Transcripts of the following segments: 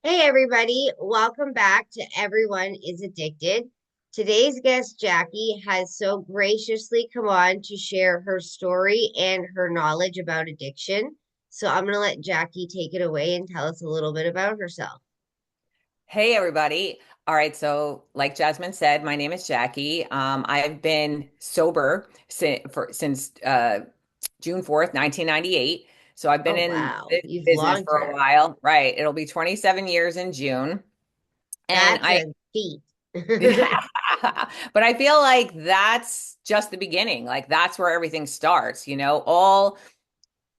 Hey everybody, welcome back to Everyone is Addicted. Today's guest, Jaquie, has so graciously come on to share her story and her knowledge about addiction. So I'm going to let Jaquie take it away and tell us a little bit about herself. Hey, everybody. All right. So, like Jasmine said, my name is Jaquie. I've been sober since June 4th, 1998. So, I've been Oh in wow, this you've business long for a term. while. Right. It'll be 27 years in June. And That's a feat. but I feel like that's just the beginning. Like, that's where everything starts, all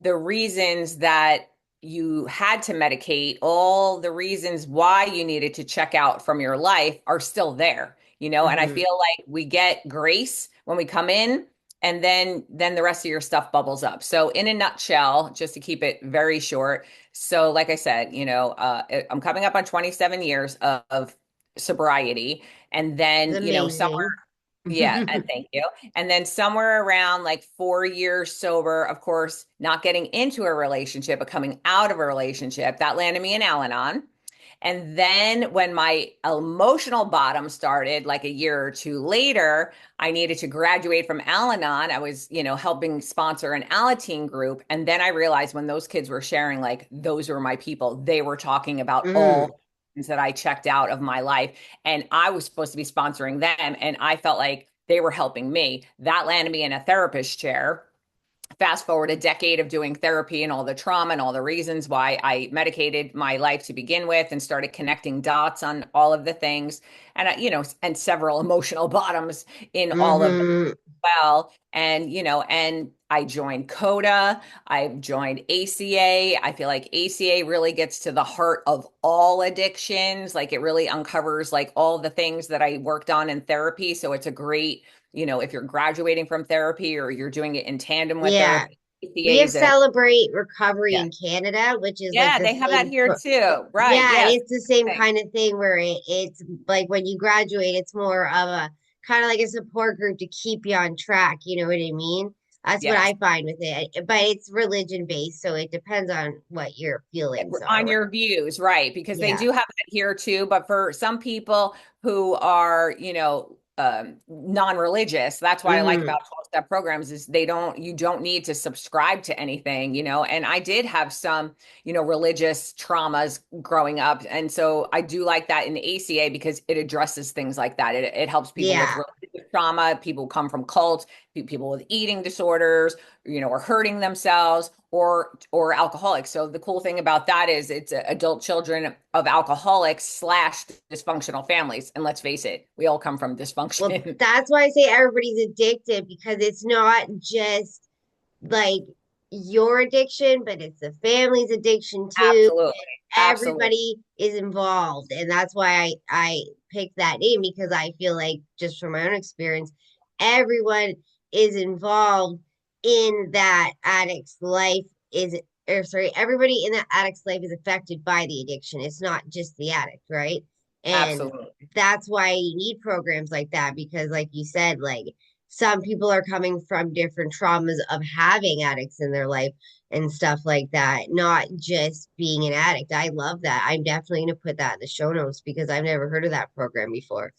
the reasons that you had to medicate, all the reasons why you needed to check out from your life are still there, and I hmm feel like we get grace when we come in and then the rest of your stuff bubbles up. So in a nutshell, just to keep it very short, so like I said, I'm coming up on 27 years of sobriety, and It's then, somewhere, amazing. yeah, and thank you. And then somewhere around like 4 years sober, of course, not getting into a relationship, but coming out of a relationship, that landed me in Al-Anon. And then when my emotional bottom started, like a year or two later, I needed to graduate from Al-Anon. I was, helping sponsor an Alateen group. And then I realized when those kids were sharing, like, those were my people, they were talking about Mm. all things that I checked out of my life. And I was supposed to be sponsoring them. And I felt like they were helping me. That landed me in a therapist chair. Fast forward a decade of doing therapy and all the trauma and all the reasons why I medicated my life to begin with, and started connecting dots on all of the things, and and several emotional bottoms in all of them hmm as well. And and I joined CODA, I joined ACA. I feel like ACA really gets to the heart of all addictions. Like, it really uncovers like all the things that I worked on in therapy. So it's a great, if you're graduating from therapy or you're doing it in tandem with Yeah. therapy, We ACA have is a, Celebrate Recovery yeah. in Canada, which is like Yeah, the they have that same here too. Right. yeah, Yes. it's the same Thing. kind of thing where it's like when you graduate, it's more of a kind of like a support group to keep you on track. You know what I mean? That's what Yes. I find with it. But it's religion based, so it depends on what your feelings are, On right? your views, right? Because they Yeah. do have that here too. But for some people who are, non-religious, that's what I like hmm about 12-step programs is you don't need to subscribe to anything, And I did have some, religious traumas growing up. And so I do like that in ACA because it addresses things like that. It helps people with Yeah. religious trauma, people who come from cults, people with eating disorders, or hurting themselves, or alcoholics. So the cool thing about that is it's adult children of alcoholics slash dysfunctional families. And let's face it, we all come from Well, dysfunction. that's why I say everybody's addicted because it's not just like your addiction, but it's the family's addiction too. Absolutely. Absolutely. Everybody is involved, and that's why I picked that name because I feel like just from my own experience, everyone is involved in that addict's life is or sorry, everybody in that addict's life is affected by the addiction. It's not just the addict, right? And Absolutely. that's why you need programs like that because like you said, like some people are coming from different traumas of having addicts in their life and stuff like that, not just being an addict. I love that. I'm definitely going to put that in the show notes because I've never heard of that program before.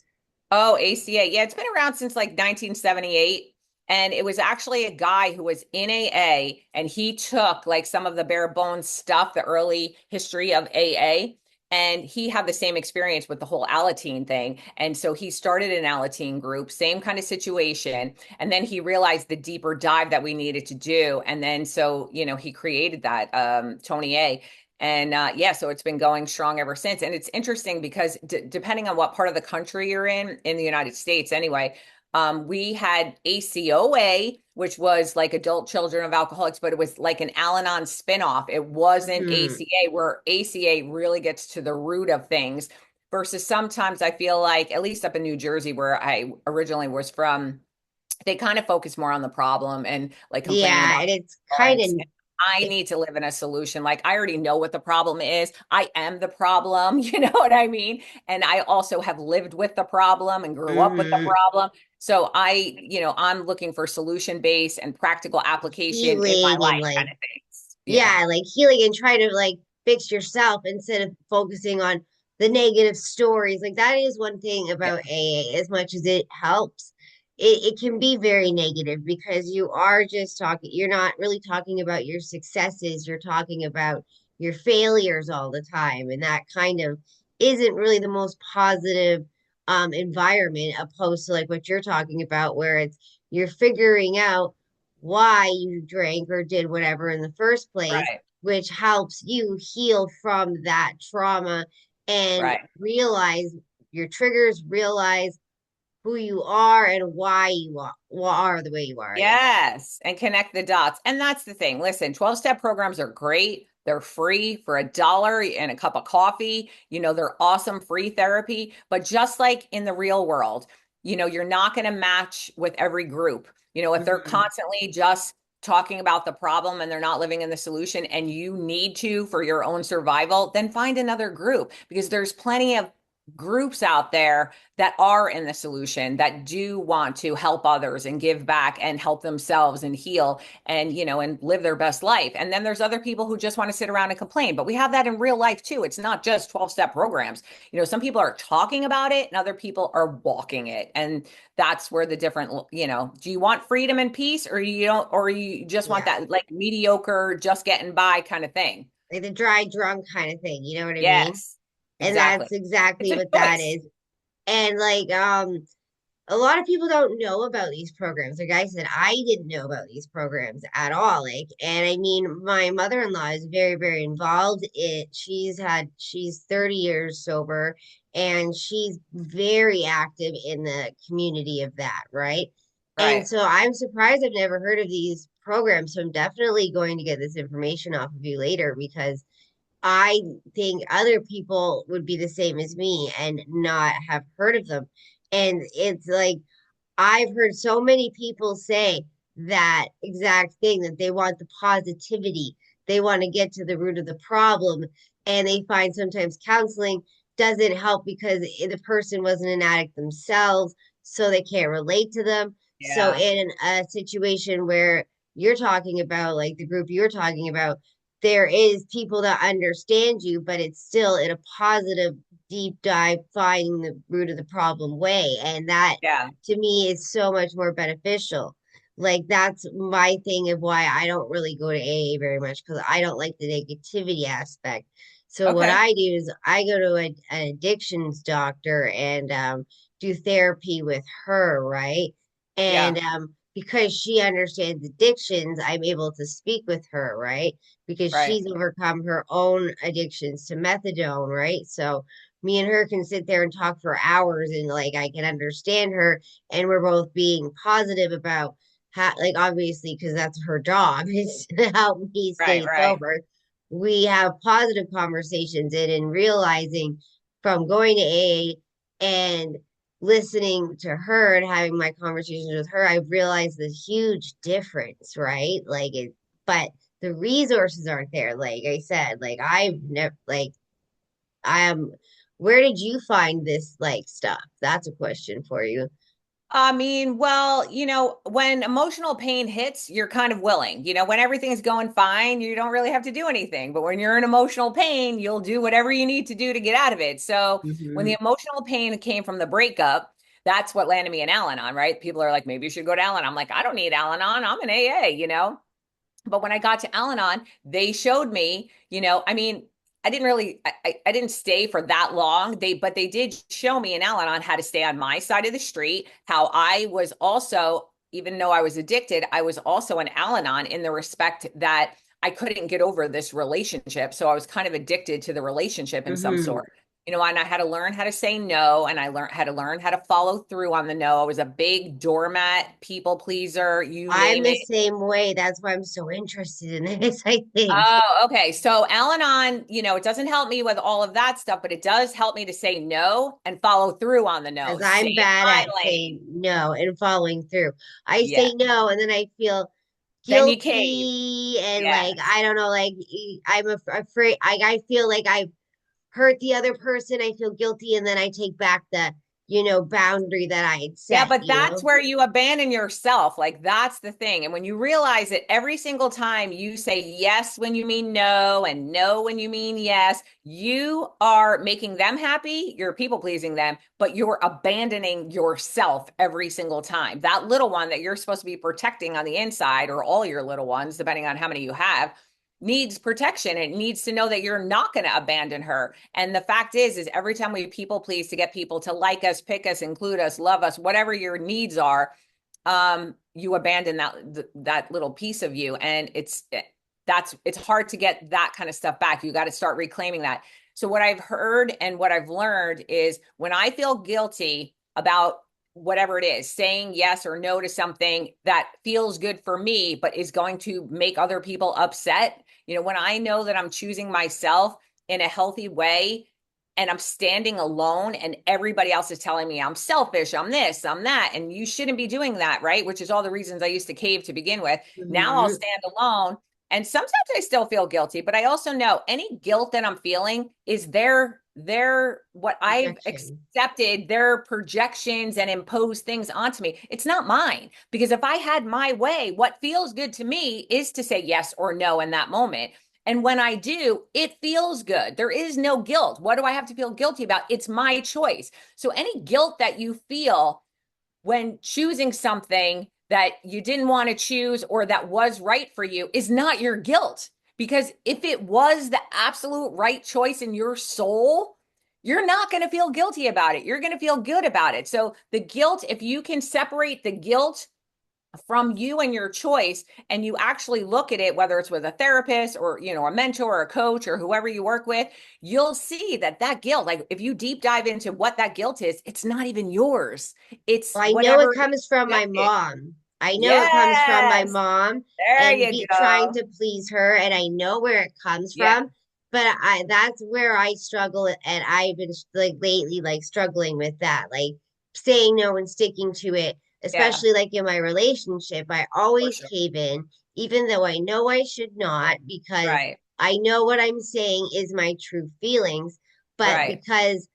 Oh, ACA. Yeah, it's been around since like 1978. And it was actually a guy who was in AA, and he took like some of the bare bones stuff, the early history of AA. And he had the same experience with the whole Alateen thing. And so he started an Alateen group, same kind of situation. And then he realized the deeper dive that we needed to do. And then so, he created that, Tony A. And yeah, so it's been going strong ever since. And it's interesting because depending on what part of the country you're in the United States, anyway, we had ACOA, which was like adult children of alcoholics, but it was like an Al-Anon spinoff. It wasn't Hmm. ACA, where ACA really gets to the root of things. Versus sometimes I feel like, at least up in New Jersey, where I originally was from, they kind of focus more on the problem and like complaining Yeah, about and it's kind violence. of I it, need to live in a solution. Like, I already know what the problem is. I am the problem. You know what I mean? And I also have lived with the problem and grew up with the mhm, problem. So I'm looking for solution based and practical application in my healing and life like kind of things. Yeah. yeah, like healing and trying to like fix yourself instead of focusing on the negative stories. Like that is one thing Yeah. about AA, as much as it helps. It can be very negative because you are just talking, you're not really talking about your successes, you're talking about your failures all the time. And that kind of isn't really the most positive environment opposed to like what you're talking about, where it's you're figuring out why you drank or did whatever in the first place, Right. which helps you heal from that trauma and Right. realize your triggers, realize who you are and why you are the way you are, I guess. Yes, and connect the dots. And that's the thing. Listen, 12-step programs are great. They're free for $1 and a cup of coffee. They're awesome free therapy. But just like in the real world, you're not going to match with every group. If they're Hmm. constantly just talking about the problem and they're not living in the solution and you need to for your own survival, then find another group because there's plenty of groups out there that are in the solution that do want to help others and give back and help themselves and heal and and live their best life. And then there's other people who just want to sit around and complain, but we have that in real life too. It's not just 12-step programs. Some people are talking about it and other people are walking it, and that's where the different, do you want freedom and peace, or you don't, or you just want Yeah. that like mediocre just getting by kind of thing? Like the dry drunk kind of thing, you know what I mean? Yes, And exactly. that's It's exactly a what that choice. is. And like a lot of people don't know about these programs. Like I said, I didn't know about these programs at all. Like, and I mean, my mother-in-law is very, very involved. She's 30 years sober and she's very active in the community of that, right? And Right. so I'm surprised I've never heard of these programs. So I'm definitely going to get this information off of you later because I think other people would be the same as me and not have heard of them. And it's like I've heard so many people say that exact thing, that they want the positivity. They want to get to the root of the problem. And they find sometimes counseling doesn't help because the person wasn't an addict themselves, so they can't relate to them. So, Yeah. in a situation where you're talking about, like the group you're talking about, there is people that understand you, but it's still in a positive, deep dive, finding the root of the problem way. And that Yeah. to me is so much more beneficial. Like that's my thing of why I don't really go to AA very much because I don't like the negativity aspect. So what Okay. I do is I go to an addictions doctor and do therapy with her, right? And Yeah. because she understands addictions, I'm able to speak with her, right? Because Right. she's overcome her own addictions to methadone, right? So me and her can sit there and talk for hours and like I can understand her and we're both being positive about how, like obviously because that's her job is to help me Right. stay Right. sober. We have positive conversations and in realizing from going to AA and listening to her and having my conversations with her, I've realized the huge difference, right? Like it, but the resources aren't there. Like I said, like I've never like I am. Where did you find this like stuff? That's a question for you. I mean, well, when emotional pain hits, you're kind of willing. When everything's going fine, you don't really have to do anything. But when you're in emotional pain, you'll do whatever you need to do to get out of it. So when Hmm. the emotional pain came from the breakup, that's what landed me in Al-Anon, right? People are like, maybe you should go to Al-Anon. I'm like, I don't need Al-Anon. I'm an AA. But when I got to Al-Anon, they showed me, I mean, I didn't really, I didn't stay for that long. But they did show me in Al-Anon how to stay on my side of the street, how I was also, even though I was addicted, I was also an Al-Anon in the respect that I couldn't get over this relationship. So I was kind of addicted to the relationship in some Hmm. sort. And I had to learn how to say no, and I learned how to learn how to follow through on the no. I was a big doormat, people pleaser, you I'm name the it. same way. That's why I'm so interested in this, I think. Oh, okay. So Al-Anon, it doesn't help me with all of that stuff, but it does help me to say no and follow through on the no. Because Stay I'm in bad my at lane. saying no and following through. I Yeah. say no and then I feel Then you cave. guilty and like Yes. I don't know, like afraid. I feel like I've hurt the other person. I feel guilty and then I take back the boundary that I had Yeah, set, but that's where you abandon yourself. Like that's the thing. And when you realize that every single time you say yes when you mean no and no when you mean yes, you are making them happy, you're people pleasing them, but you're abandoning yourself every single time. That little one that you're supposed to be protecting on the inside, or all your little ones, depending on how many you have, needs protection. It needs to know that you're not going to abandon her. And the fact is every time we people please to get people to like us, pick us, include us, love us, whatever your needs are, you abandon that little piece of you. And it's hard to get that kind of stuff back. You got to start reclaiming that. So what I've heard and what I've learned is when I feel guilty about whatever it is, saying yes or no to something that feels good for me, but is going to make other people upset, when I know that I'm choosing myself in a healthy way and I'm standing alone and everybody else is telling me I'm selfish, I'm this, I'm that, and you shouldn't be doing that, right? Which is all the reasons I used to cave to begin with. Now I'll hmm stand alone. And sometimes I still feel guilty, but I also know any guilt that I'm feeling is their what I've projection. accepted, their projections and imposed things onto me. It's not mine. Because if I had my way, what feels good to me is to say yes or no in that moment. And when I do, it feels good. There is no guilt. What do I have to feel guilty about? It's my choice. So any guilt that you feel when choosing something that you didn't want to choose or that was right for you is not your guilt. Because if it was the absolute right choice in your soul, you're not going to feel guilty about it. You're going to feel good about it. So the guilt, if you can separate the guilt from you and your choice, and you actually look at it, whether it's with a therapist or a mentor or a coach or whoever you work with, you'll see that guilt, like if you deep dive into what that guilt is, it's not even yours. It's Well, I know it whatever comes from my accepted. mom. I know it comes from my Yes, mom there and you be trying go. to please her, and I know where it comes Yeah, from. But that's where I struggle, and I've been like lately, like struggling with that, like saying no and sticking to it, yeah, especially like in my relationship. I for always sure. cave in, even though I know I should not, because Right, I know what I'm saying is my true feelings, but right. because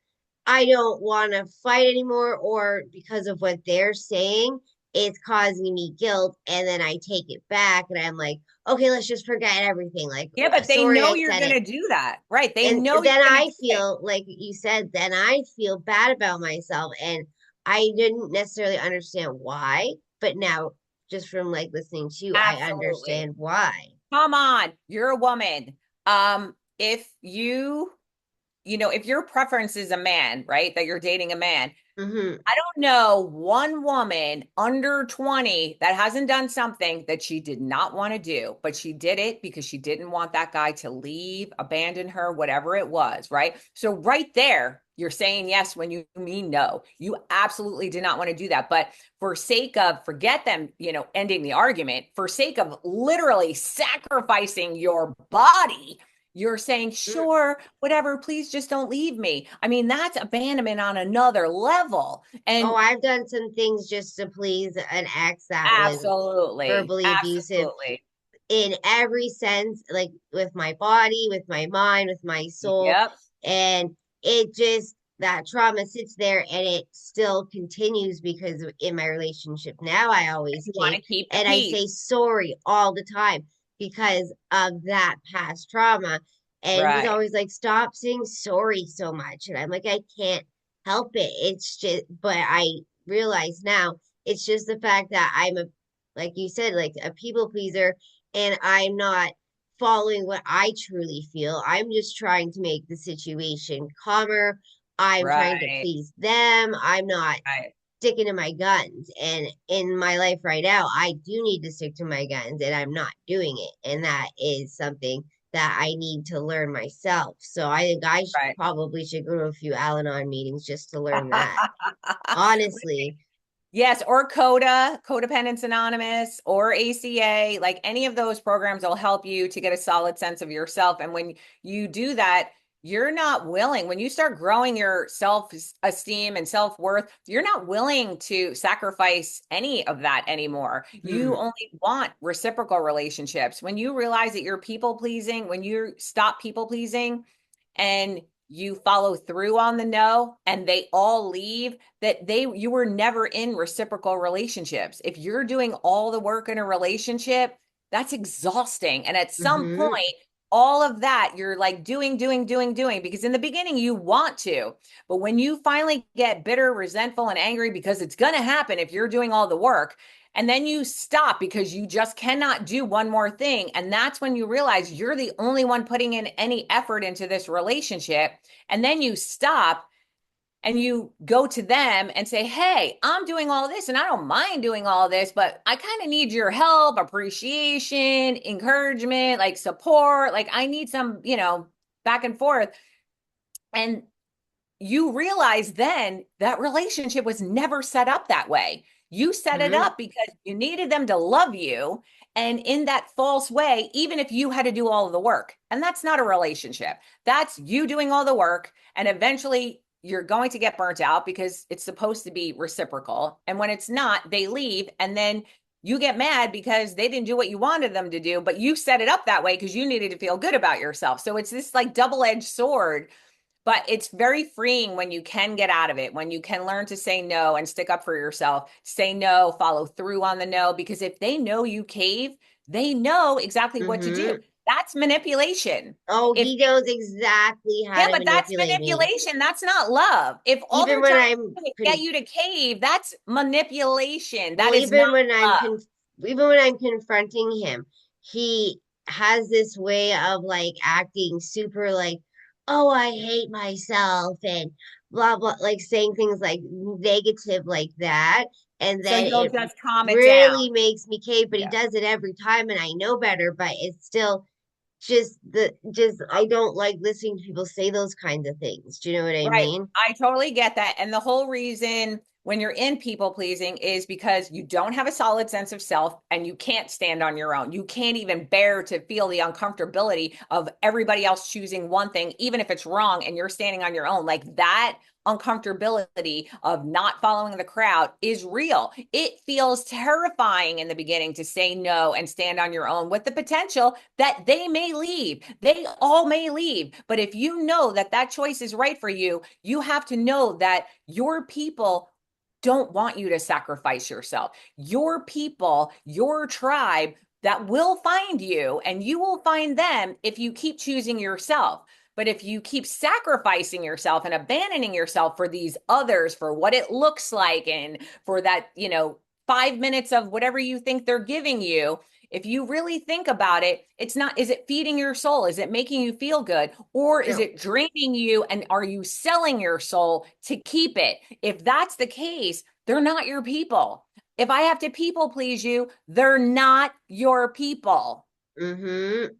I don't want to fight anymore, or because of what they're saying, it's causing me guilt. And then I take it back and I'm like, okay, let's just forget everything. Like, Yeah, but they sorry, know I you're said it. gonna do that. Right. They And know you're then gonna I do it. feel, like you said, then I feel bad about myself. And I didn't necessarily understand why, but now just from like listening to you, I Absolutely. understand why. Come on, you're a woman. If if your preference is a man, right, that you're dating a man, hmm I don't know one woman under 20 that hasn't done something that she did not want to do, but she did it because she didn't want that guy to leave, abandon her, whatever it was, right? So right there, you're saying yes when you mean no. You absolutely did not want to do that. But for sake of forget them, ending the argument, for sake of literally sacrificing your body, you're saying, sure, whatever, please just don't leave me. I mean, that's abandonment on another level. Oh, And I've done some things just to please an ex that was absolutely, verbally abusive absolutely. in every sense, like with my body, with my mind, with my soul. Yep. And it just, that trauma sits there and it still continues because in my relationship now, I always You want cave to keep the and I peace. say sorry all the time because of that past trauma. And he's Right, always like, stop saying sorry so much. And I'm like, I can't help it. It's just, but I realize now it's just the fact that I'm a, like you said, like a people pleaser, and I'm not following what I truly feel. I'm just trying to make the situation calmer. I'm trying to right, please them. I'm not right. sticking to my guns. And in my life right now, I do need to stick to my guns, and I'm not doing it. And that is something that I need to learn myself. So I think I Right. probably should go to a few Al-Anon meetings just to learn that. Honestly. Yes, or CODA, Codependents Anonymous, or ACA, like any of those programs will help you to get a solid sense of yourself. And when you do that, you're not willing, when you start growing your self-esteem and self-worth, you're not willing to sacrifice any of that anymore. You Hmm. only want reciprocal relationships. When you realize that you're people pleasing, when you stop people pleasing, and you follow through on the no and they all leave, that you were never in reciprocal relationships. If you're doing all the work in a relationship, that's exhausting. And at some Mm-hmm. point, all of that you're like doing, because in the beginning you want to, but when you finally get bitter, resentful, and angry, because it's going to happen if you're doing all the work, and then you stop because you just cannot do one more thing. And that's when you realize you're the only one putting in any effort into this relationship. And then you stop and you go to them and say, hey, I'm doing all this and I don't mind doing all this, but I kind of need your help, appreciation, encouragement, like support. Like I need some, back and forth. And you realize then that relationship was never set up that way. You set it Mm-hmm. up because you needed them to love you. And in that false way, even if you had to do all of the work, and that's not a relationship, that's you doing all the work. And eventually you're going to get burnt out because it's supposed to be reciprocal. And when it's not, they leave. And then you get mad because they didn't do what you wanted them to do, but you set it up that way because you needed to feel good about yourself. So it's this like double-edged sword, but it's very freeing when you can get out of it, when you can learn to say no and stick up for yourself, say no, follow through on the no, because if they know you cave, they know exactly what to do. Mm-hmm. That's manipulation. Oh, If he knows exactly how Yeah, to but that's manipulate me. manipulation. That's not love. If all Even they're when trying I'm to do is get you to cave, that's manipulation. That well, is not love. even when I'm confronting him, he has this way of like acting super like, oh, I hate myself and blah blah, like saying things like negative like that, and So then you'll it just calm it down. really makes me cave. But he Yeah. does it every time, and I know better, but it's still just I don't like listening to people say those kinds of things. Do you know what I Right. mean? I totally get that. And the whole reason when you're in people pleasing is because you don't have a solid sense of self and you can't stand on your own. You can't even bear to feel the uncomfortability of everybody else choosing one thing, even if it's wrong and you're standing on your own. Like that uncomfortability of not following the crowd is real. It feels terrifying in the beginning to say no and stand on your own with the potential that they may leave. They all may leave. But if you know that that choice is right for you, you have to know that your people don't want you to sacrifice yourself. Your people, your tribe that will find you and you will find them if you keep choosing yourself. But if you keep sacrificing yourself and abandoning yourself for these others, for what it looks like, and for that, 5 minutes of whatever you think they're giving you, if you really think about it, it's not, is it feeding your soul? Is it making you feel good? Or is No. it draining you? And are you selling your soul to keep it? If that's the case, they're not your people. If I have to people please you, they're not your people. Mm-hmm.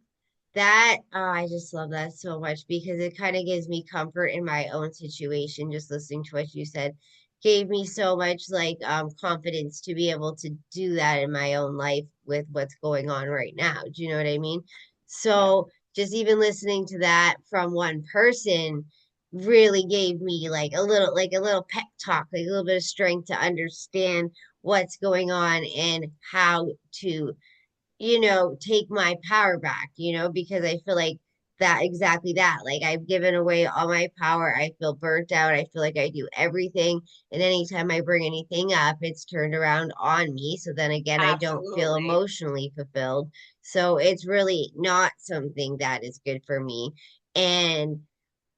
That I just love that so much because it kind of gives me comfort in my own situation. Just listening to what you said gave me so much like confidence to be able to do that in my own life with what's going on right now. Do you know what I mean? Yeah. So just even listening to that from one person really gave me like a little pep talk, like a little bit of strength to understand what's going on and how to take my power back, because I feel like that exactly that. Like I've given away all my power. I feel burnt out. I feel like I do everything. And anytime I bring anything up, it's turned around on me. So then again, I don't feel Absolutely. emotionally fulfilled. So it's really not something that is good for me. And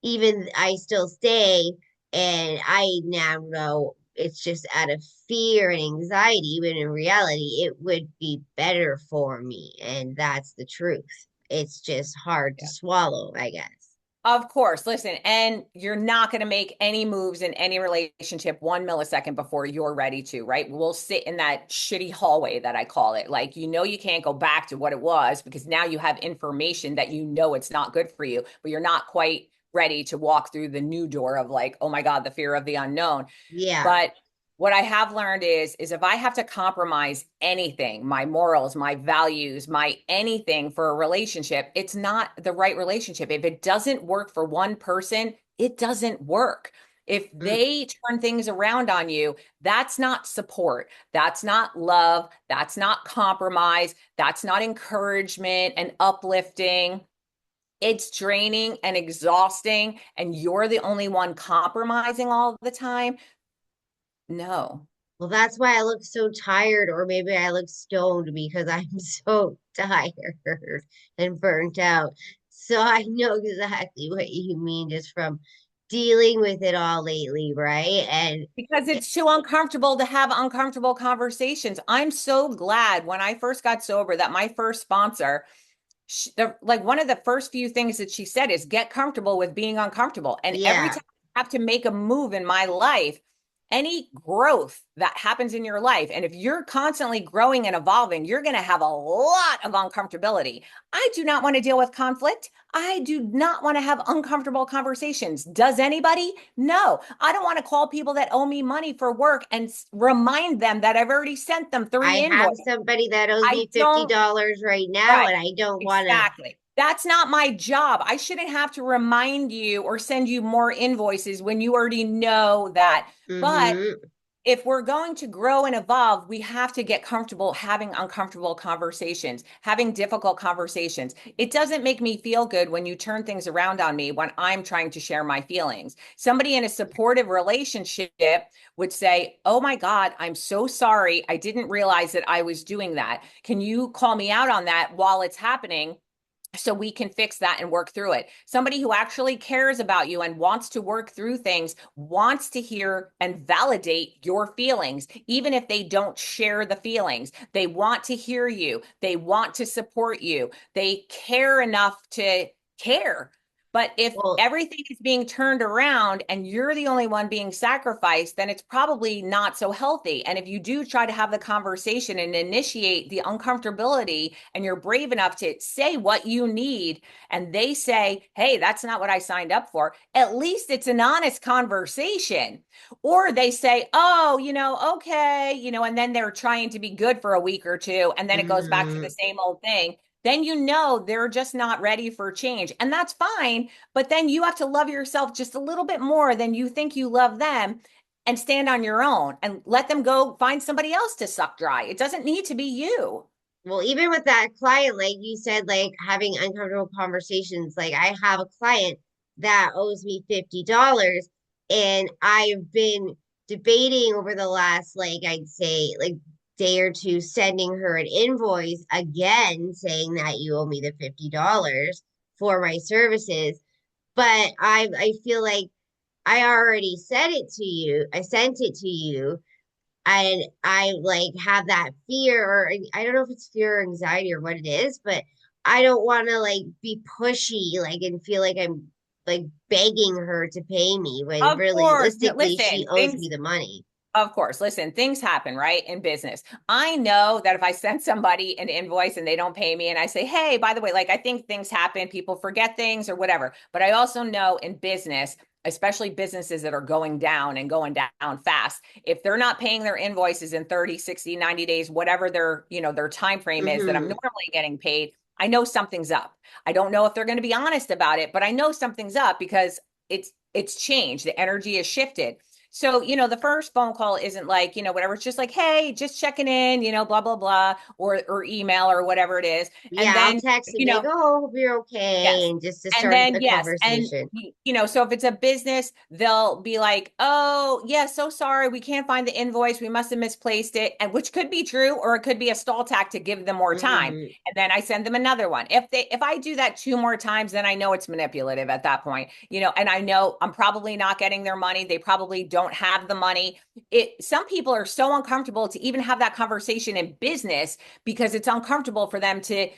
even I still stay, and I now know it's just out of fear and anxiety, when in reality, it would be better for me. And that's the truth. It's just hard to swallow, I guess. Of course, listen, and you're not going to make any moves in any relationship 1 millisecond before you're ready to, right? We'll sit in that shitty hallway that I call it. Like, you can't go back to what it was because now you have information that it's not good for you, but you're not quite ready to walk through the new door of like, oh my God, the fear of the unknown. Yeah. But what I have learned is if I have to compromise anything, my morals, my values, my anything for a relationship, it's not the right relationship. If it doesn't work for one person, it doesn't work. If Mm, they turn things around on you, that's not support. That's not love. That's not compromise. That's not encouragement and uplifting. it's draining and exhausting, and you're the only one compromising all the time. No. Well, that's why I look so tired, or maybe I look stoned because I'm so tired and burnt out. So I know exactly what you mean just from dealing with it all lately, right? And Because it's too uncomfortable to have uncomfortable conversations. I'm so glad when I first got sober that my first sponsor, like one of the first few things that she said is get comfortable with being uncomfortable. And every yeah, time I have to make a move in my life, any growth that happens in your life, and if you're constantly growing and evolving, you're going to have a lot of uncomfortability. I do not want to deal with conflict. I do not want to have uncomfortable conversations. Does anybody? No. I don't want to call people that owe me money for work and remind them that I've already sent them I three have invoices. somebody that owes I me don't. $50 right now, Right. and I don't want to. Exactly. That's not my job. I shouldn't have to remind you or send you more invoices when you already know that. But Mm-hmm. if we're going to grow and evolve, we have to get comfortable having uncomfortable conversations, having difficult conversations. It doesn't make me feel good when you turn things around on me when I'm trying to share my feelings. Somebody in a supportive relationship would say, "Oh my God, I'm so sorry. I didn't realize that I was doing that. Can you call me out on that while it's happening?" So we can fix that and work through it. Somebody who actually cares about you and wants to work through things, wants to hear and validate your feelings, even if they don't share the feelings. They want to hear you. They want to support you. They care enough to care. But if Well, everything is being turned around and you're the only one being sacrificed, then it's probably not so healthy. And if you do try to have the conversation and initiate the uncomfortability, and you're brave enough to say what you need, and they say, "Hey, that's not what I signed up for," at least it's an honest conversation. Or they say, "Oh, okay, and then they're trying to be good for a week or two, and then it goes back to the mm-hmm. same old thing. Then they're just not ready for change. And that's fine. But then you have to love yourself just a little bit more than you think you love them, and stand on your own and let them go find somebody else to suck dry. It doesn't need to be you." Well, even with that client, like you said, like having uncomfortable conversations, like I have a client that owes me $50, and I've been debating over the last, like, I'd say, like, day or two, sending her an invoice again saying that you owe me the $50 for my services. But I feel like I already said it to you. I sent it to you, and I like have that fear, or I don't know if it's fear or anxiety or what it is, but I don't want to like be pushy, like, and feel like I'm like begging her to pay me when Of course. No, realistically she listen, owes me the money. of course, listen, things happen, right? In business. I know that if I send somebody an invoice and they don't pay me and I say, "Hey, by the way," like I think things happen, people forget things or whatever. But I also know in business, especially businesses that are going down and going down fast, if they're not paying their invoices in 30, 60, 90 days, whatever their time frame is that I'm Mm-hmm. normally getting paid, I know something's up. I don't know if they're going to be honest about it, but I know something's up because it's changed. The energy has shifted. So, the first phone call isn't like, whatever. It's just like, "Hey, just checking in, blah, blah, blah," or email or whatever it is. Yeah, And I'll then, text and you be like, know, oh, hope you're okay, yes. and just to And start then, the yes. And, conversation. so if it's a business, they'll be like, "Oh, yeah, so sorry. We can't find the invoice. We must have misplaced it." And which could be true, or it could be a stall tack to give them more time. Mm-hmm. And then I send them another one. If I do that two more times, then I know it's manipulative at that point, and I know I'm probably not getting their money. They probably don't have the money. Some people are so uncomfortable to even have that conversation in business because it's uncomfortable for them to,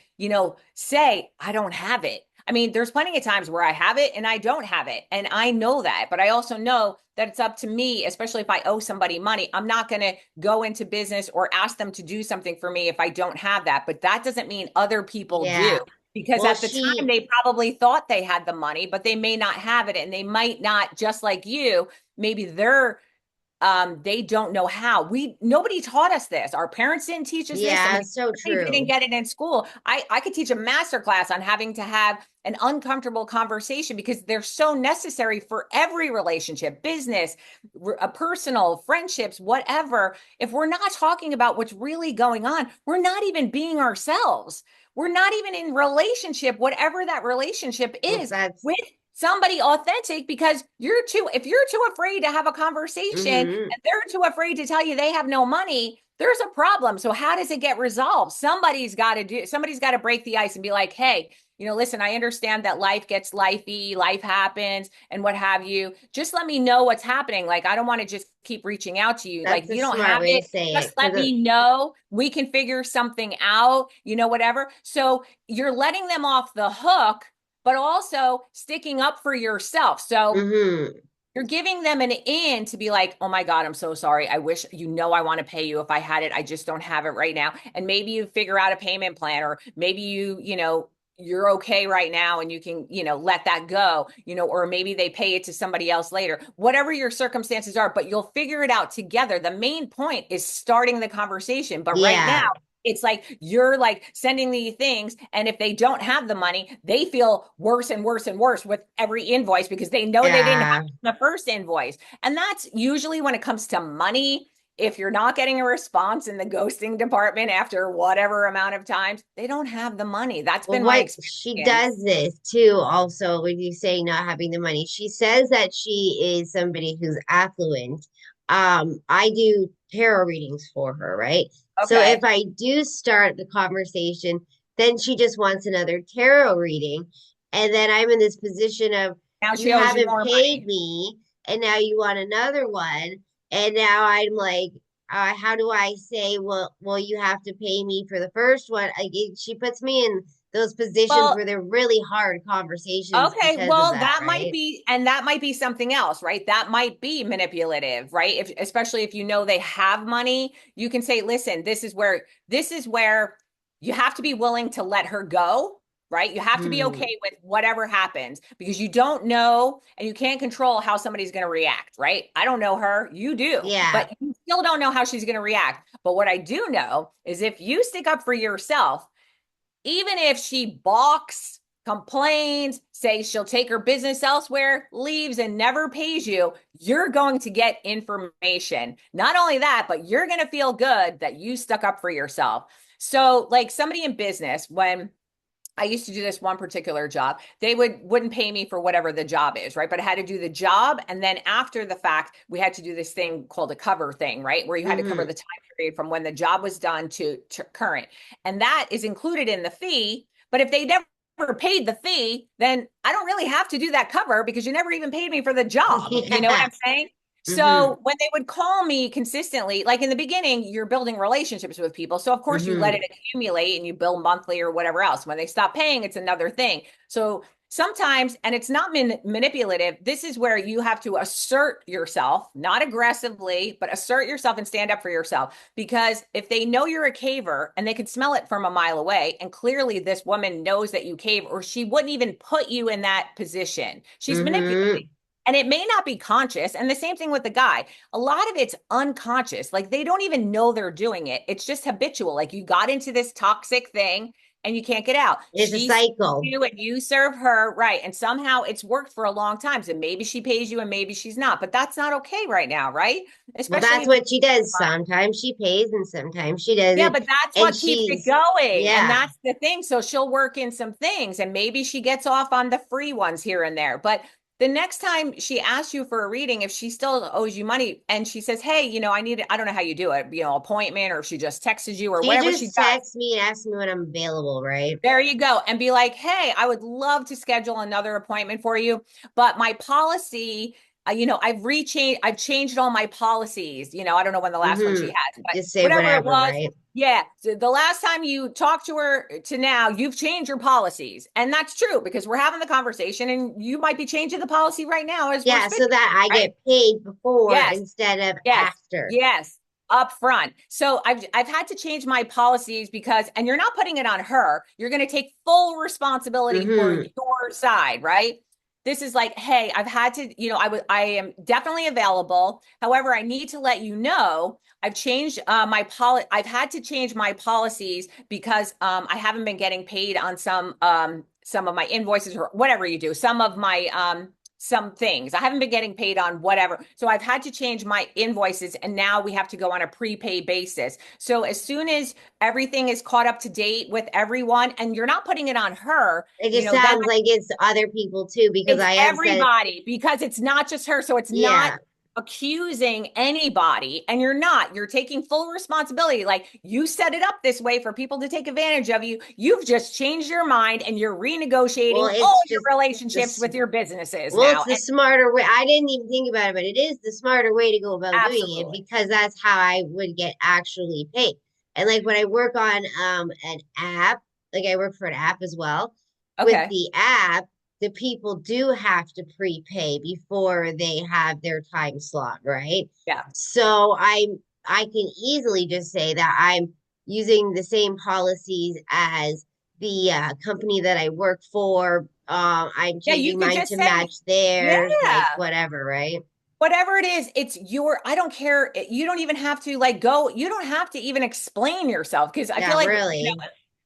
say, "I don't have it." I mean, there's plenty of times where I have it and I don't have it. And I know that. But I also know that it's up to me, especially if I owe somebody money. I'm not going to go into business or ask them to do something for me if I don't have that. But that doesn't mean other people do. Yeah. Because Well, at the time, she they probably thought they had the money, but they may not have it. And they might not, just like you, maybe they're they don't know how. Nobody taught us this. Our parents didn't teach us this, and Yeah, we so certainly didn't true. get it in school. I could teach a master class on having to have an uncomfortable conversation because they're so necessary for every relationship, business, a personal, friendships, whatever. If we're not talking about what's really going on, we're not even being ourselves. We're not even in relationship, whatever that relationship Well, is, that's with somebody authentic, because if you're too afraid to have a conversation hmm and they're too afraid to tell you they have no money, there's a problem. So how does it get resolved? Somebody's got to break the ice and be like, hey, listen, I understand that life gets lifey, life happens and what have you. Just let me know what's happening. Like, I don't want to just keep reaching out to you. Like, that's if a you don't smart have way to it, say just it. let me know. We can figure something out, whatever. So you're letting them off the hook, but also sticking up for yourself. So Hmm you're giving them an in to be like, oh my God, I'm so sorry. I wish, I want to pay you if I had it. I just don't have it right now. And maybe you figure out a payment plan, or maybe you're okay right now and you can, let that go, or maybe they pay it to somebody else later, whatever your circumstances are, but you'll figure it out together. The main point is starting the conversation. But right now, Yeah, it's like you're like sending the things, and if they don't have the money, they feel worse and worse and worse with every invoice because they know they didn't have yeah. the first invoice. And that's usually when it comes to money. If you're not getting a response in the ghosting department after whatever amount of times, they don't have the money. That's Well, been my what she experience. does this too, also, when you say not having the money, she says that she is somebody who's affluent. I do tarot readings for her, right? So if Okay. I do start the conversation, then she just wants another tarot reading. And then I'm in this position of, Now you she owes you haven't more paid money. me, and now you want another one. And now I'm like, how do I say, well, you have to pay me for the first one? She puts me in those positions Well, where they're really hard conversations okay, because of well, that, right? that might be something else, right? That might be manipulative, right? Especially if you know they have money, you can say, listen, this is where you have to be willing to let her go, right? You have to be Hmm. okay with whatever happens because you don't know and you can't control how somebody's going to react, right? I don't know her, you do, Yeah. but you still don't know how she's going to react. But what I do know is if you stick up for yourself, even if she balks, complains, says she'll take her business elsewhere, leaves and never pays you, you're going to get information. Not only that, but you're going to feel good that you stuck up for yourself. So, like somebody in business, when I used to do this one particular job, they wouldn't pay me for whatever the job is, right? But I had to do the job, and then after the fact, we had to do this thing called a cover thing, right? Where you had to cover Hmm the time period from when the job was done to current. And that is included in the fee. But if they never paid the fee, then I don't really have to do that cover because you never even paid me for the job. You know what Yeah. I'm saying? hmm So when they would call me consistently, like in the beginning, you're building relationships with people. So of course you let hmm it accumulate and you bill monthly or whatever else. When they stop paying, it's another thing. So sometimes, and it's not manipulative, this is where you have to assert yourself, not aggressively, but assert yourself and stand up for yourself. Because if they know you're a caver and they can smell it from a mile away, and clearly this woman knows that you cave, or she wouldn't even put you in that position. She's manipulating. hmm And it may not be conscious. And the same thing with the guy. A lot of it's unconscious. Like they don't even know they're doing it. It's just habitual. Like you got into this toxic thing and you can't get out. It's a She serves cycle. you and you serve her, right? And somehow it's worked for a long time. So maybe she pays you and maybe she's not. But that's not okay right now, right? Well, Especially that's if you what she does. Sometimes she pays and sometimes she yeah, doesn't. but that's And what keeps it she's, going. And yeah. that's the thing. So she'll work in some things and maybe she gets off on the free ones here and there. But the next time she asks you for a reading, if she still owes you money and she says, hey, I don't know how you do it, appointment, or if she just texts you or She whatever she just does, texts me and asks me when I'm available, right? there you go. And be like, hey, I would love to schedule another appointment for you, but my policy, I've changed all my policies. I don't know when the last one she hmm had, but Just say whatever it whatever, was. right? Yeah. So the last time you talked to her to now, you've changed your policies. And that's true because we're having the conversation and you might be changing the policy right now as we're Yeah, so speaking, that I right? get paid before Yes. instead of Yes, after. yes, up front. So I've had to change my policies because, and you're not putting it on her. You're going to take full responsibility for Hmm your side, right? this is like, hey, I've had to, I am definitely available. However, I need to let you know I've changed I've had to change my policies because I haven't been getting paid on some of my invoices or whatever you do, some of my some things. I haven't been getting paid on whatever. So I've had to change my invoices and now we have to go on a prepay basis. So as soon as everything is caught up to date with everyone and you're not putting it on her, It just then sounds like it's other people too, because it's I have said, everybody because it's not just her. So it's not yeah. accusing anybody. And you're not. You're taking full responsibility. Like you set it up this way for people to take advantage of you. You've just changed your mind and you're Well, renegotiating all it's your just relationships this. with your businesses Well, it's now. the And smarter way. I didn't even think about it, but it is the smarter way to go about doing it, absolutely. because that's how I would get actually paid. And like when I work on an app, like I work for an app as well. With Okay. the app, the people do have to prepay before they have their time slot, right? Yeah. So I can easily just say that I'm using the same policies as the company that I work for. I'm Yeah. You changing could mine just to say, match yeah. theirs, like whatever, right? Whatever it is, it's your, I don't care. You don't even have to like go, you don't have to even explain yourself because I feel Yeah, like, really.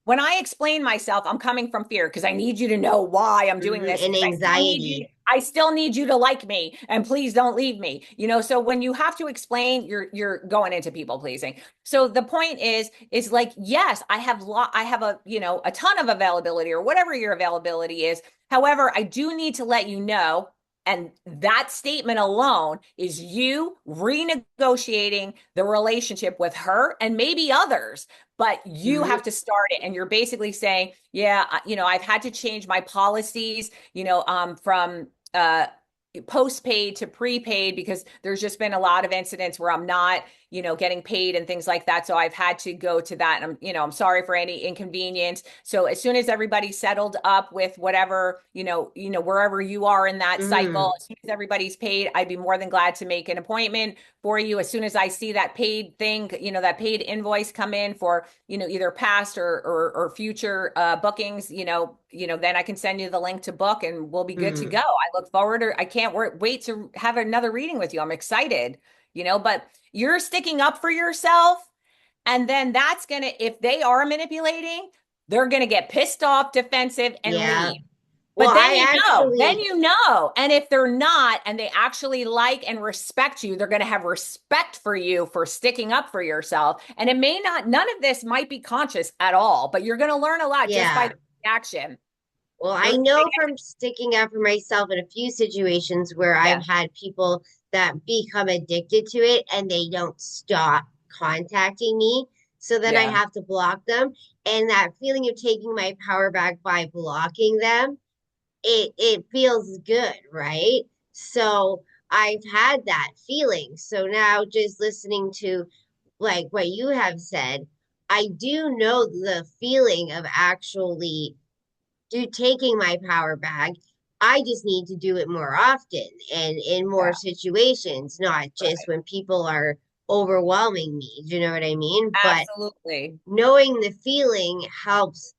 when I explain myself, I'm coming from fear because I need you to know why I'm doing this And because anxiety. I still need you to like me and please don't leave me. So when you have to explain, you're going into people pleasing. So the point is like, yes, I have a, a ton of availability or whatever your availability is. However, I do need to let you know, and that statement alone is you renegotiating the relationship with her and maybe others, but you Mhm. have to start it. And you're basically saying, yeah, I've had to change my policies, from postpaid to prepaid because there's just been a lot of incidents where I'm not, getting paid and things like that. So I've had to go to that. And I'm sorry for any inconvenience. So as soon as everybody's settled up with whatever, wherever you are in that cycle, Mhm. as soon as everybody's paid, I'd be more than glad to make an appointment for you. As soon as I see that paid thing, that paid invoice come in for, either past or future bookings, then I can send you the link to book and we'll be good to go. Mhm. I look forward to, I can't wait to have another reading with you. I'm excited, but you're sticking up for yourself. And then that's going to, if they are manipulating, they're going to get pissed off, defensive, and Yeah. leave. Well, But I then actually, you know. And if they're not, and they actually like and respect you, they're going to have respect for you for sticking up for yourself. And it may not, none of this might be conscious at all, but you're going to learn a lot just by yeah. the action. Well, I They're, know from sticking up for myself in a few situations where I've yeah, had people that become addicted to it and they don't stop contacting me. So then I yeah, have to block them. And that feeling of taking my power back by blocking them, it feels good, right? So I've had that feeling. So now just listening to like what you have said, I do know the feeling of actually do taking my power back. I just need to do it more often and in more yeah, situations, not just right. when people are overwhelming me. Do you know what I mean? But Absolutely. knowing the feeling helps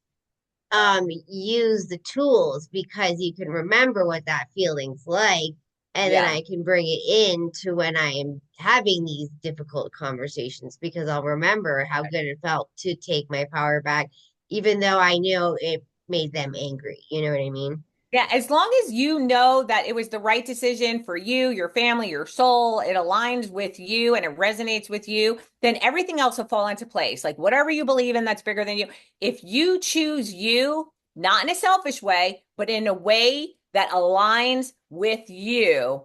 use the tools, because you can remember what that feeling's like, and then Yeah. I can bring it in to when I am having these difficult conversations, because I'll remember how good it felt to take my power back, even though I know it made them angry. You know what I mean? Yeah, as long as you know that it was the right decision for you, your family, your soul, it aligns with you and it resonates with you, then everything else will fall into place. Like whatever you believe in that's bigger than you. If you choose you, not in a selfish way, but in a way that aligns with you,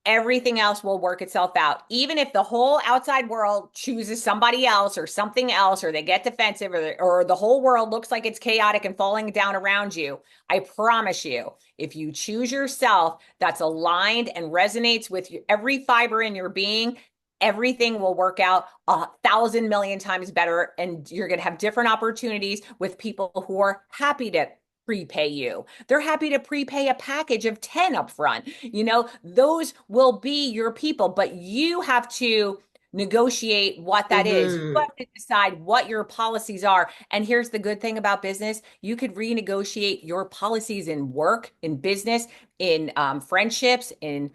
everything else will work itself out. Even if the whole outside world chooses somebody else or something else, or they get defensive, or the whole world looks like it's chaotic and falling down around you, I promise you, if you choose yourself that's aligned and resonates with every fiber in your being, everything will work out 1,000 million times better. And you're going to have different opportunities with people who are happy to prepay you. They're happy to prepay a package of 10 up front. Those will be your people, but you have to negotiate what that is. You Mm-hmm. have to decide what your policies are. And here's the good thing about business. You could renegotiate your policies in work, in business, in friendships, in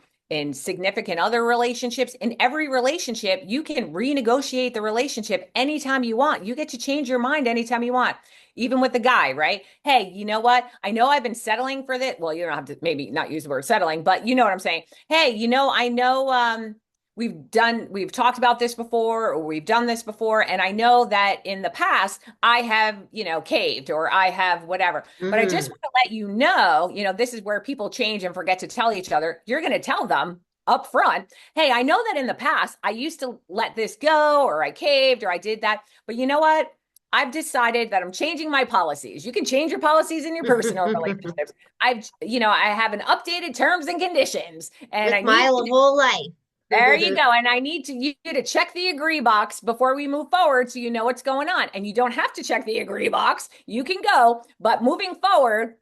significant other relationships. In every relationship, you can renegotiate the relationship anytime you want. You get to change your mind anytime you want. Even with the guy, right? Hey, you know what? I know I've been settling for this. Well, you don't have to maybe not use the word settling, but you know what I'm saying. Hey, I know we've talked about this before, or we've done this before, and I know that in the past I have, caved, or I have whatever. But I just Mm-hmm. want to let this is where people change and forget to tell each other. You're going to tell them up front, hey, I know that in the past I used to let this go, or I caved, or I did that. But you know what? I've decided that I'm changing my policies. You can change your policies in your personal relationships. I have an updated terms and conditions, and I With my need whole life. there you go. And I need you to check the agree box before we move forward so you know what's going on. And you don't have to check the agree box. You can go, but moving forward,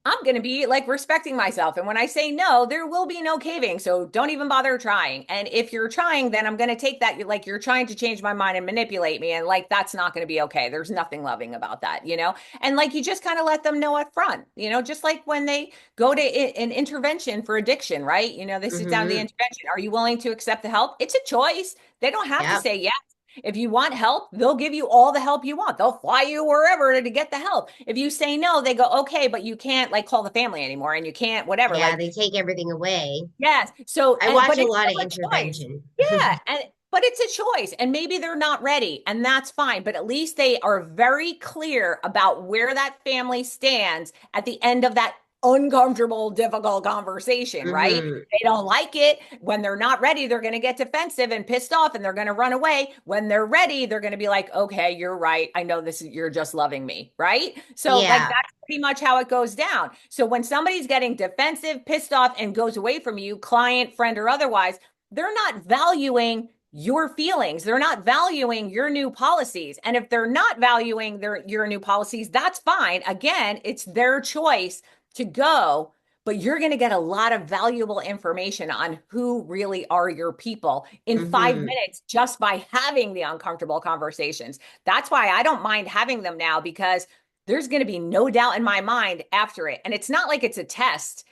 I'm going to be like respecting myself. And when I say no, there will be no caving. So don't even bother trying. And if you're trying, then I'm going to take that like you're trying to change my mind and manipulate me. And like that's not going to be okay. There's nothing loving about that. And like you just kind of let them know up front, just like when they go to an intervention for addiction, right? They sit down the Mm-hmm. intervention. Are you willing to accept the help? It's a choice. They don't have to Yep. say yes. If you want help, they'll give you all the help you want. They'll fly you wherever to get the help. If you say no, they go, okay, but you can't like call the family anymore and you can't whatever. Yeah, Like, they take everything away. yes. So, I watch but a it's lot of still a choice. intervention. Yeah. But it's a choice. And maybe they're not ready, and that's fine. But at least they are very clear about where that family stands at the end of that uncomfortable, difficult conversation, right? Mm-hmm. They don't like it. When they're not ready, they're going to get defensive and pissed off and they're going to run away. When they're ready, they're going to be like, okay, you're right. I know you're just loving me, right? So, like, Yeah. that's pretty much how it goes down. So, when somebody's getting defensive, pissed off, and goes away from you, client, friend, or otherwise, they're not valuing your feelings. They're not valuing your new policies. And if they're not valuing your new policies, that's fine. Again, it's their choice to go, but you're going to get a lot of valuable information on who really are your people in five Mm-hmm. minutes just by having the uncomfortable conversations. That's why I don't mind having them now, because there's going to be no doubt in my mind after it. And it's not like it's a test,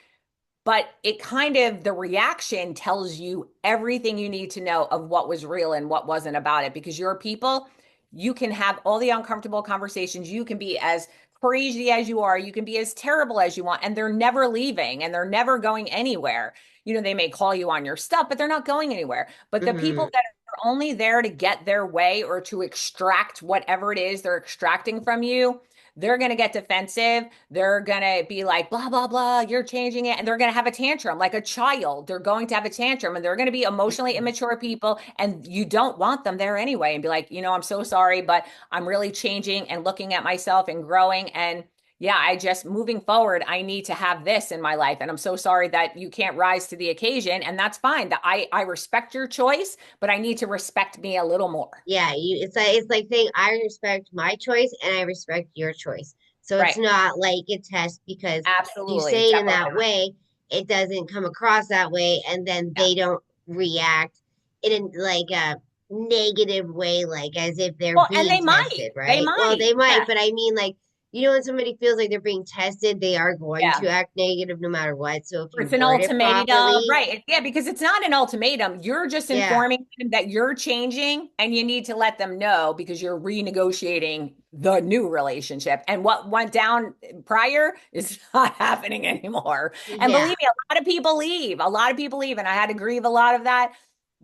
but it kind of, the reaction tells you everything you need to know of what was real and what wasn't about it, because your people, you can have all the uncomfortable conversations. You can be as crazy as you are. You can be as terrible as you want, and they're never leaving and they're never going anywhere. They may call you on your stuff, but they're not going anywhere. But the Mm-hmm. people that are only there to get their way or to extract whatever it is they're extracting from you, they're going to get defensive. They're going to be like, blah, blah, blah, you're changing it. And they're going to have a tantrum like a child. They're going to have a tantrum, and they're going to be emotionally immature people. And you don't want them there anyway, and be like, I'm so sorry, but I'm really changing and looking at myself and growing. And yeah, I just moving forward, I need to have this in my life. And I'm so sorry that you can't rise to the occasion. And that's fine. That I respect your choice, but I need to respect me a little more. Yeah, it's like saying I respect my choice and I respect your choice. So it's Right. not like a test because you Absolutely. say it in Definitely that way, it doesn't come across that way, and then not. they don't react in like a negative way, like as if they're Well, and being they might. tested, They right? Well, might. they might, Yeah. but I mean, like, when somebody feels like they're being tested, they are going to Yeah. act negative no matter what. So if Or you it's an word it ultimatum, properly, right? Yeah, because it's not an ultimatum. You're just yeah, informing them that you're changing, and you need to let them know because you're renegotiating the new relationship. And what went down prior is not happening anymore. And yeah. believe me, a lot of people leave. A lot of people leave, and I had to grieve a lot of that.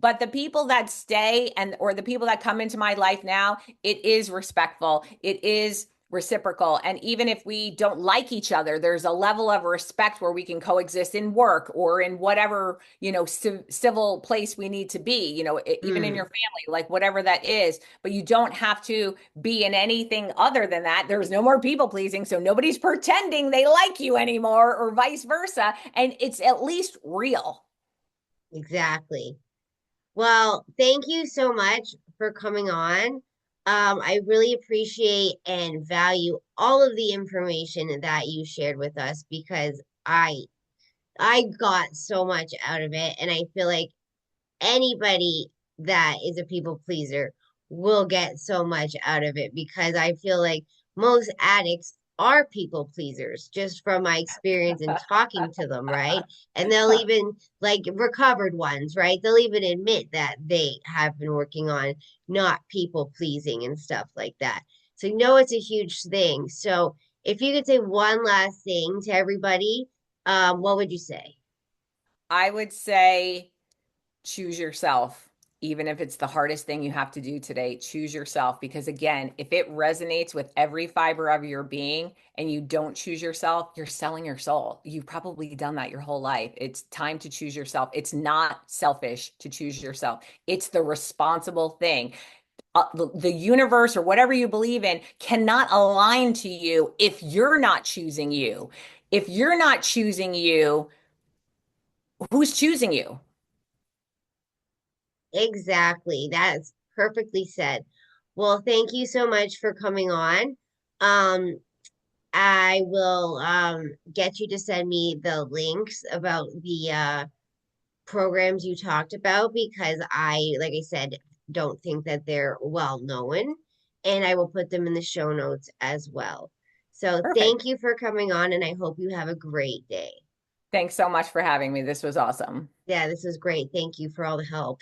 But the people that stay, or the people that come into my life now, it is respectful. It is reciprocal. And even if we don't like each other, there's a level of respect where we can coexist in work or in whatever, civil place we need to be, even in Mm. your family, like whatever that is. But you don't have to be in anything other than that. There's no more people pleasing. So nobody's pretending they like you anymore, or vice versa. And it's at least real. Exactly. Well, thank you so much for coming on. I really appreciate and value all of the information that you shared with us because I got so much out of it, and I feel like anybody that is a people pleaser will get so much out of it, because I feel like most addicts are people pleasers just from my experience in talking to them, right? And they'll even, like recovered ones, right? They'll even admit that they have been working on not people pleasing and stuff like that. So, it's a huge thing. So, if you could say one last thing to everybody, what would you say? I would say choose yourself. Even if it's the hardest thing you have to do today, choose yourself. Because again, if it resonates with every fiber of your being and you don't choose yourself, you're selling your soul. You've probably done that your whole life. It's time to choose yourself. It's not selfish to choose yourself, it's the responsible thing. The universe or whatever you believe in cannot align to you if you're not choosing you. If you're not choosing you, who's choosing you? Exactly. That's perfectly said. Well, thank you so much for coming on. Um, I will get you to send me the links about the programs you talked about, because like I said, don't think that they're well known, and I will put them in the show notes as well. So Perfect. thank you for coming on, and I hope you have a great day. Thanks so much for having me. This was awesome. Yeah, this is great. Thank you for all the help.